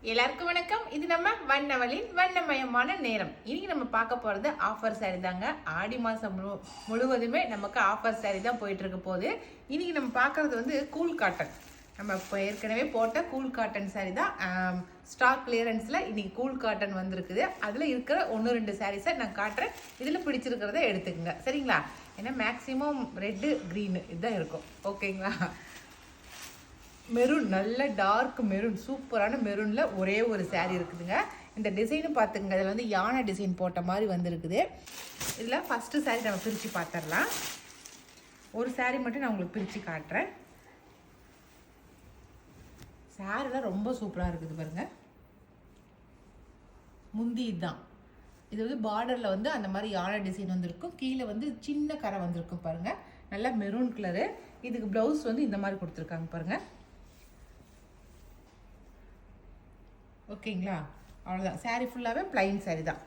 எல்லாருக்கும் வணக்கம். இது நம்ம வண்ணவளின் வண்ணமயமான நேரம். இன்னைக்கு நம்ம பார்க்க போறது ஆஃபர் சாரி தாங்க. ஆடி மாசம் முழுவதுமே நமக்கு ஆஃபர் சாரி தான் போயிட்டு இருக்க போகுது. இன்னைக்கு நம்ம பார்க்கறது வந்து கூல் காட்டன். நம்ம இப்போ ஏற்கனவே போட்ட கூல் காட்டன் சாரி தான் ஸ்டாக் கிளியரன்ஸ்ல இன்னைக்கு கூல் காட்டன் வந்திருக்குது. அதுல இருக்கிற 1-2 சாரீஸை நான் காட்டுறேன். இதுல பிடிச்சிருக்கிறத எடுத்துக்கோங்க, சரிங்களா? ஏன்னா மேக்சிமம் ரெட்டு கிரீனு இதுதான் இருக்கும், ஓகேங்களா? மெரூன், நல்ல டார்க் மெரூன், சூப்பரான மெரூன்ல ஒரே ஒரு சாரீ இருக்குதுங்க. இந்த டிசைனும் பார்த்துங்க, அதில் வந்து யானை டிசைன் போட்ட மாதிரி வந்திருக்குது. இதில் ஃபஸ்ட்டு சாரீ நம்ம பிரித்து பார்த்துடலாம். ஒரு சாரீ மட்டும் நான் உங்களுக்கு பிரித்து காட்டுறேன். சாரீலாம் ரொம்ப சூப்பராக இருக்குது பாருங்க. முந்தி இதுதான். இது வந்து பார்டரில் வந்து அந்த மாதிரி யானை டிசைன் வந்திருக்கும். கீழே வந்து சின்ன கரை வந்திருக்கும் பாருங்க. நல்லா மெரூன் கலரு. இதுக்கு ப்ளவுஸ் வந்து இந்த மாதிரி கொடுத்துருக்காங்க பாருங்க. ஓகேங்களா? அவ்வளோதான். சாரீ ஃபுல்லாகவே பிளைன் சாரீ தான்.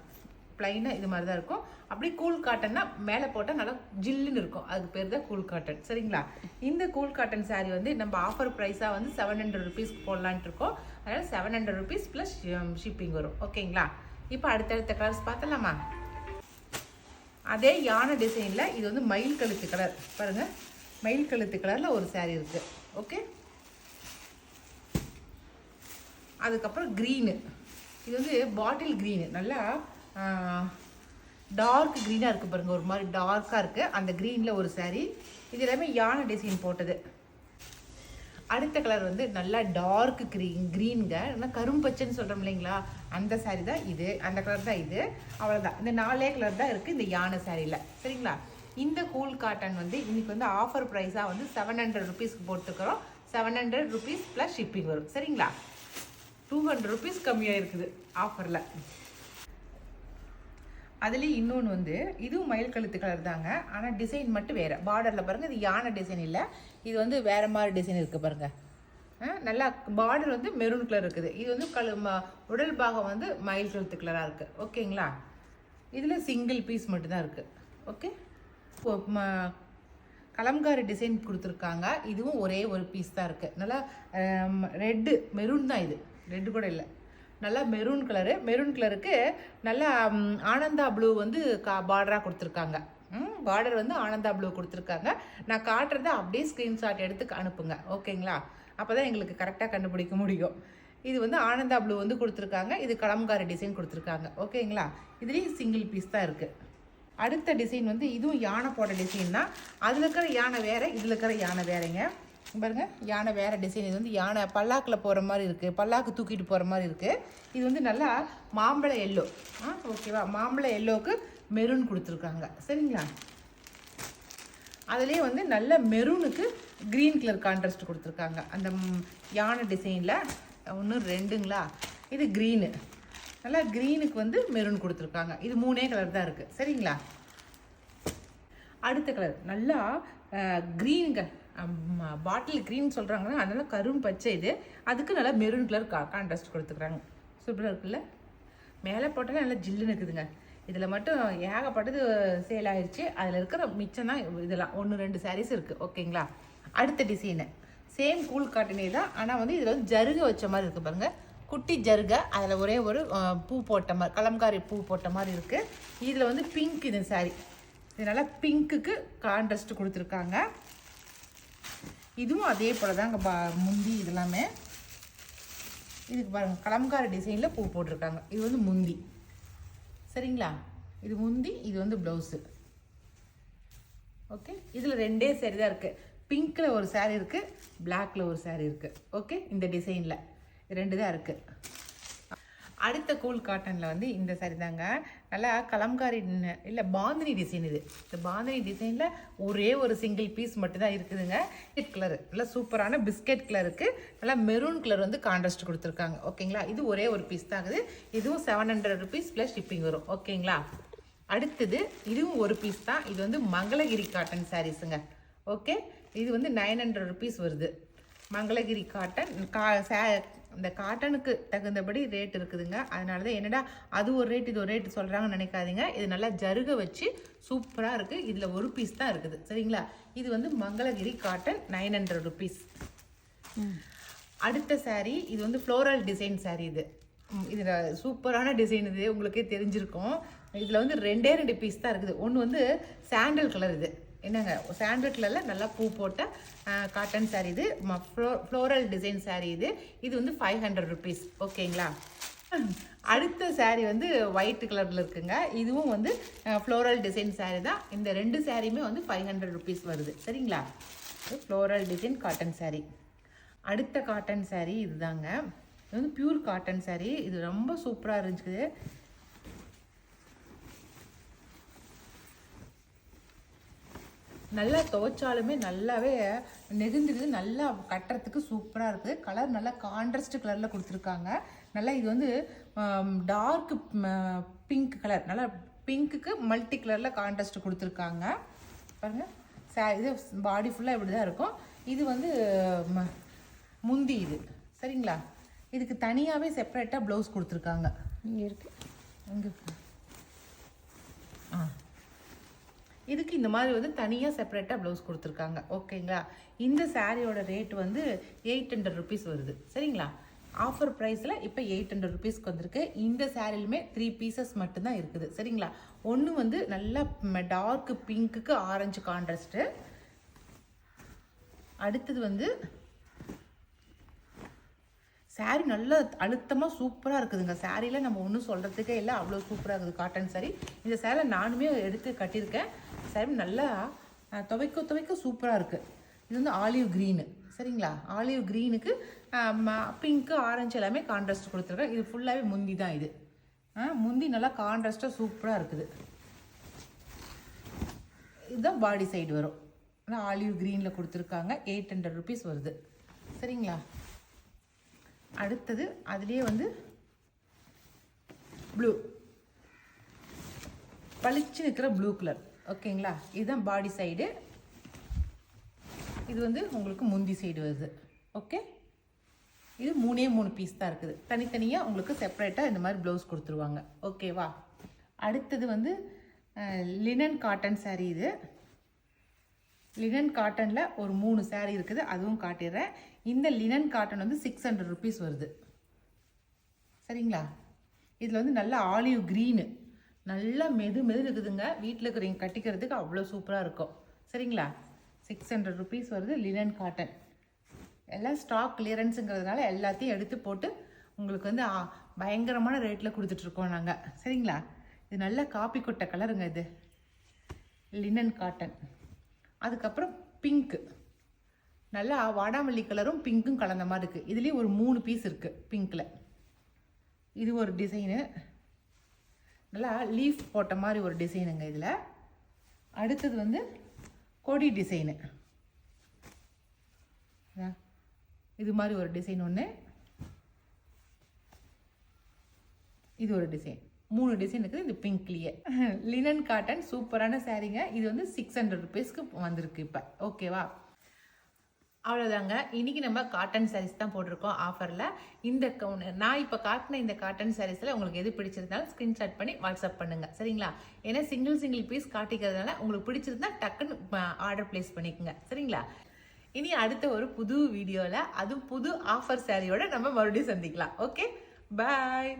பிளைனாக இது மாதிரி தான் இருக்கும். அப்படி கூல் காட்டன்னா மேலே போட்டால் நல்லா ஜில்லுன்னு இருக்கும். அதுக்கு பேர் தான் கூல் காட்டன், சரிங்களா? இந்த கூல் காட்டன் சாரீ வந்து நம்ம ஆஃபர் ப்ரைஸாக வந்து 700 ருபீஸ்க்கு போடலான்ட்டு இருக்கோம். அதனால் 700 ருபீஸ் ப்ளஸ் ஷிப்பிங் வரும், ஓகேங்களா? இப்போ அடுத்தடுத்த கலர்ஸ் பார்த்தலாமா? அதே யானை டிசைனில் இது வந்து மயில் கழுத்து கலர் பாருங்கள். மயில் கழுத்து கலரில் ஒரு சாரீ இருக்குது, ஓகே? அதுக்கப்புறம் க்ரீனு. இது வந்து பாட்டில் க்ரீனு, நல்லா டார்க் க்ரீனாக இருக்குது பாருங்கள். ஒரு மாதிரி டார்க்காக இருக்குது. அந்த க்ரீனில் ஒரு சாரீ. இது எல்லாமே யானை டிசைன் போட்டது. அடுத்த கலர் வந்து நல்லா டார்க் க்ரீனுங்க, நல்லா கரும்பச்சைன்னு சொல்கிறோம் இல்லைங்களா? அந்த சாரீ தான் இது. அந்த கலர் தான் இது. அவ்வளோதான். இந்த 4 கலர் தான் இருக்குது இந்த யானை சாரியில், சரிங்களா? இந்த கூல் காட்டன் வந்து இன்னைக்கு வந்து ஆஃபர் ப்ரைஸாக வந்து 700 ருபீஸ்க்கு போட்டுக்கிறோம். 700 ருபீஸ் ப்ளஸ் ஷிப்பிங் வரும், சரிங்களா? 200 ருபீஸ் கம்மியாக இருக்குது ஆஃபரில். அதுலேயும் இன்னொன்று வந்து இதுவும் மயில் கழுத்து கலர் தாங்க. ஆனால் டிசைன் மட்டும் வேறு. பார்டரில் பாருங்கள், இது யானை டிசைன் இல்லை, இது வந்து வேறு மாதிரி டிசைன் இருக்குது பாருங்கள். நல்லா பார்டர் வந்து மெரூன் கலர் இருக்குது. இது வந்து உடல் பாகம் வந்து மயில் கழுத்து கலராக இருக்குது, ஓகேங்களா? இதில் சிங்கிள் பீஸ் மட்டும்தான் இருக்குது, ஓகே? கலம்காரி டிசைன் கொடுத்துருக்காங்க. இதுவும் ஒரே ஒரு பீஸ் தான் இருக்குது. நல்லா ரெட்டு மெரூன் தான். இது ரெட்டு கூட இல்லை, நல்லா மெரூன் கலரு. மெரூன் கலருக்கு நல்லா ஆனந்தா ப்ளூ வந்து பார்டராக கொடுத்துருக்காங்க. பார்டர் வந்து ஆனந்தா ப்ளூ கொடுத்துருக்காங்க. நான் காட்டுறதை அப்படியே ஸ்க்ரீன்ஷாட் எடுத்து அனுப்புங்க, ஓகேங்களா? அப்போ தான் எங்களுக்கு கரெக்டாக கண்டுபிடிக்க முடியும். இது வந்து ஆனந்தா ப்ளூ வந்து கொடுத்துருக்காங்க. இது கலம்காரி டிசைன் கொடுத்துருக்காங்க, ஓகேங்களா? இதுலேயும் சிங்கிள் பீஸ் தான் இருக்குது. அடுத்த டிசைன் வந்து இதுவும் யானை போட்ட டிசைன் தான். அதில் இருக்கிற யானை வேறு, இதில் இருக்கிற யானை வேறேங்க. பாருங்க, யானை வேறு டிசைன். இது வந்து யானை பல்லாக்கில் போகிற மாதிரி இருக்குது, பல்லாக்கு தூக்கிட்டு போகிற மாதிரி இருக்குது. இது வந்து நல்லா மாம்பழ எல்லோ, ஓகேவா? மாம்பழ எல்லோவுக்கு மெரூன் கொடுத்துருக்காங்க, சரிங்களா? அதுலேயே வந்து நல்ல மெரூனுக்கு க்ரீன் கலர் கான்ட்ராஸ்ட் கொடுத்துருக்காங்க. அந்த யானை டிசைனில் 1 2ங்களா? இது க்ரீனு. நல்லா க்ரீனுக்கு வந்து மெரூன் கொடுத்துருக்காங்க. இது 3 கலர் தான் இருக்குது, சரிங்களா? அடுத்த கலர் நல்லா க்ரீனுங்க, பாட்டில் க்ரீன் சொல்கிறாங்கன்னா அதனால் கரும் பச்சை. இது அதுக்கு நல்லா மெரூன் கலர் கான்ட்ராஸ்ட் கொடுத்துருக்குறாங்க. சூப்பராக இருக்குல்ல? மேலே போட்டாலே நல்லா ஜில்லுன்னு இருக்குதுங்க. இதில் மட்டும் ஏகப்பட்டது சேல் ஆயிடுச்சு. அதில் இருக்கிற மிச்சம் தான் இதெல்லாம் 1-2 சாரீஸ் இருக்குது, ஓகேங்களா? அடுத்த டிசைனு சேம் கூல் காட்டனே தான். ஆனால் வந்து இதில் வந்து ஜருகை வச்ச மாதிரி இருக்குது பாருங்கள். குட்டி ஜருகை, அதில் ஒரே ஒரு பூ போட்ட மாதிரி, கலம்காரி பூ போட்ட மாதிரி இருக்குது. இதில் வந்து பிங்க் இது சாரீ. இதனால் பிங்க்குக்கு கான்ட்ராஸ்ட் கொடுத்துருக்காங்க. இதுவும் அதே போல் தாங்க முந்தி. இதெல்லாமே இதுக்கு பாருங்கள், கலம்காரி டிசைனில் பூ போட்டிருக்காங்க. இது வந்து முந்தி, சரிங்களா? இது முந்தி, இது வந்து ப்ளவுஸு, ஓகே? இதில் 2 சாரீ தான் இருக்குது. பிங்க்கில் ஒரு சாரீ இருக்குது, பிளாக்ல ஒரு சாரீ இருக்குது, ஓகே? இந்த டிசைனில் 2 தான் இருக்குது. அடுத்த கூல் காட்டனில் வந்து இந்த சாரீ தாங்க. நல்லா கலம்காரி இல்லை பாந்தினி டிசைன். இது இந்த பாந்தினி டிசைனில் ஒரே ஒரு சிங்கிள் பீஸ் மட்டும்தான் இருக்குதுங்க. பிஸ்கெட் கலரு, நல்லா சூப்பரான பிஸ்கெட் கலருக்கு நல்லா மெரூன் கலர் வந்து கான்ட்ராஸ்ட் கொடுத்துருக்காங்க, ஓகேங்களா? இது ஒரே ஒரு பீஸ் தான் ஆகுது. இதுவும் 700 ருபீஸ் ப்ளஸ் ஷிப்பிங் வரும், ஓகேங்களா? அடுத்தது இதுவும் ஒரு பீஸ் தான். இது வந்து மங்களகிரி காட்டன் சாரீஸுங்க, ஓகே? இது வந்து 900 ருபீஸ் வருது. மங்களகிரி காட்டன் இந்த காட்டனுக்கு தகுந்தபடி ரேட் இருக்குதுங்க. அதனால தான் என்னடா அது ஒரு ரேட் இது ஒரு ரேட் சொல்கிறாங்கன்னு நினைக்காதீங்க. இது நல்லா ஜருகை வச்சு சூப்பராக இருக்குது. இதில் ஒரு பீஸ் தான் இருக்குது, சரிங்களா? இது வந்து மங்களகிரி காட்டன் 900 ருபீஸ். அடுத்த saree இது வந்து ஃப்ளோரல் டிசைன் saree இது. இதில் சூப்பரான டிசைன் இது, உங்களுக்கே தெரிஞ்சிருக்கும். இதில் வந்து ரெண்டே பீஸ் தான் இருக்குது. ஒன்று வந்து சாண்டல் கலர், இது என்னங்க சாண்டல் கலரில் நல்லா பூ போட்ட காட்டன் saree இது. ஃப்ளோரல் டிசைன் saree இது. இது வந்து 500 rupees. ஓகேங்களா? அடுத்த saree வந்து ஒயிட் கலரில் இருக்குங்க. இதுவும் வந்து ஃப்ளோரல் டிசைன் saree தான். இந்த 2 சாரியுமே வந்து 500 rupees வருது. சரிங்களா? Floral design cotton saree. அடுத்த காட்டன் saree இதுதாங்க. இது வந்து பியூர் காட்டன் saree. இது ரொம்ப சூப்பராக இருந்துச்சு. நல்லா துவைச்சாலுமே நல்லாவே நெகிழ்ந்துக்குது. நல்லா கட்டுறதுக்கு சூப்பராக இருக்குது. கலர் நல்லா கான்ட்ராஸ்ட் கலரில் கொடுத்துருக்காங்க. நல்லா இது வந்து டார்க் பிங்க் கலர், நல்லா பிங்க்குக்கு மல்டி கலரில் கான்ட்ராஸ்ட் கொடுத்துருக்காங்க. பாருங்கள், இது பாடி ஃபுல்லாக இப்படி தான் இருக்கும். இது வந்து முந்தி இது. சரிங்களா? இதுக்கு தனியாகவே செப்பரேட்டாக ப்ளவுஸ் கொடுத்துருக்காங்க. இங்கே இருக்குது, இங்கே இதுக்கு இந்த மாதிரி வந்து தனியாக செப்பரேட்டாக ப்ளவுஸ் கொடுத்துருக்காங்க. ஓகேங்களா? இந்த சாரியோட ரேட் வந்து 800 rupees வருது. சரிங்களா? ஆஃபர் ப்ரைஸில் இப்போ 800 rupeesக்கு வந்திருக்கு. இந்த சாரிலுமே 3 pieces மட்டும்தான் இருக்குது. சரிங்களா? ஒன்று வந்து நல்லா டார்க் பிங்க்குக்கு ஆரஞ்சு கான்ட்ராஸ்ட்டு. அடுத்தது வந்து சாரீ நல்லா அழுத்தமாக சூப்பராக இருக்குதுங்க. சாரியில் நம்ம ஒன்றும் சொல்கிறதுக்கே இல்லை, அவ்வளோ சூப்பராக இருக்குது காட்டன் சாரீ. இந்த சாரியை நானுமே எடுத்து கட்டியிருக்கேன். சாரி நல்லா துவைக்க சூப்பராக இருக்குது. இது வந்து ஆலிவ் க்ரீனு. சரிங்களா? ஆலிவ் க்ரீனுக்கு பிங்க்கு ஆரஞ்சு எல்லாமே கான்ட்ராஸ்ட் கொடுத்துருக்கேன். இது ஃபுல்லாகவே முந்தி தான். இது முந்தி நல்லா கான்ட்ராஸ்ட்டாக சூப்பராக இருக்குது. இதுதான் பாடி சைடு வரும். ஆனால் ஆலிவ் க்ரீனில் கொடுத்துருக்காங்க. 800 rupees வருது. சரிங்களா? அடுத்தது அதுலேயே வந்து ப்ளூ, பளிச்சு இருக்கிற ப்ளூ கலர். ஓகேங்களா? இதுதான் பாடி சைடு. இது வந்து உங்களுக்கு முந்தி சைடு வருது. ஓகே, இது 3 பீஸ் தான் இருக்குது. தனித்தனியாக உங்களுக்கு செப்பரேட்டாக இந்த மாதிரி ப்ளவுஸ் கொடுத்துருவாங்க. ஓகேவா? அடுத்தது வந்து லினன் காட்டன் சாரீ. இது லினன் காட்டனில் ஒரு 3 சாரீ இருக்குது, அதுவும் காட்டிடுறேன். இந்த லினன் காட்டன் வந்து 600 rupees வருது. சரிங்களா? இதில் வந்து நல்ல ஆலிவ் க்ரீனு, நல்லா மெது இருக்குதுங்க. வீட்டில் இருக்கிறவங்க கட்டிக்கிறதுக்கு அவ்வளோ சூப்பராக இருக்கும். சரிங்களா? 600 rupees வருது. லினன் காட்டன் எல்லாம் ஸ்டாக் கிளியரன்ஸுங்கிறதுனால எல்லாத்தையும் எடுத்து போட்டு உங்களுக்கு வந்து பயங்கரமான ரேட்டில் கொடுத்துட்ருக்கோம் நாங்கள். சரிங்களா? இது நல்ல காப்பி கொட்டை கலருங்க. இது லினன் காட்டன். அதுக்கப்புறம் பிங்க்கு, நல்லா வாடாமல்லி கலரும் பிங்க்கும் கலந்த மாதிரி இருக்குது. இதுலேயும் ஒரு 3 பீஸ் இருக்குது பிங்க்கில். இது ஒரு டிசைனு, நல்லா லீஃப் போட்ட மாதிரி ஒரு டிசைனுங்க. இதில் அடுத்தது வந்து கொடி டிசைனு. இது மாதிரி ஒரு டிசைன் ஒன்று, இது ஒரு டிசைன். 3 டிசைன் இருக்குது இந்த பிங்க்லேயே. லினன் காட்டன் சூப்பரான சாரீங்க. இது வந்து 600 rupeesக்கு வந்திருக்கு இப்போ. ஓகேவா? அவ்வளோதாங்க. இன்றைக்கி நம்ம காட்டன் சாரீஸ் தான் போட்டிருக்கோம் ஆஃபரில். இந்த நான் இப்போ காட்டின இந்த காட்டன் சாரீஸில் உங்களுக்கு எது பிடிச்சிருந்தாலும் ஸ்க்ரீன்ஷாட் பண்ணி வாட்ஸ்அப் பண்ணுங்கள். சரிங்களா? ஏன்னா சிங்கிள் பீஸ் காட்டிக்கிறதுனால உங்களுக்கு பிடிச்சிருந்தா டக்குன்னு ஆர்டர் ப்ளேஸ் பண்ணிக்கோங்க. சரிங்களா? இனி அடுத்த ஒரு புது வீடியோவில் அதுவும் புது ஆஃபர் சாரியோட நம்ம மறுபடியும் சந்திக்கலாம். ஓகே, பாய்.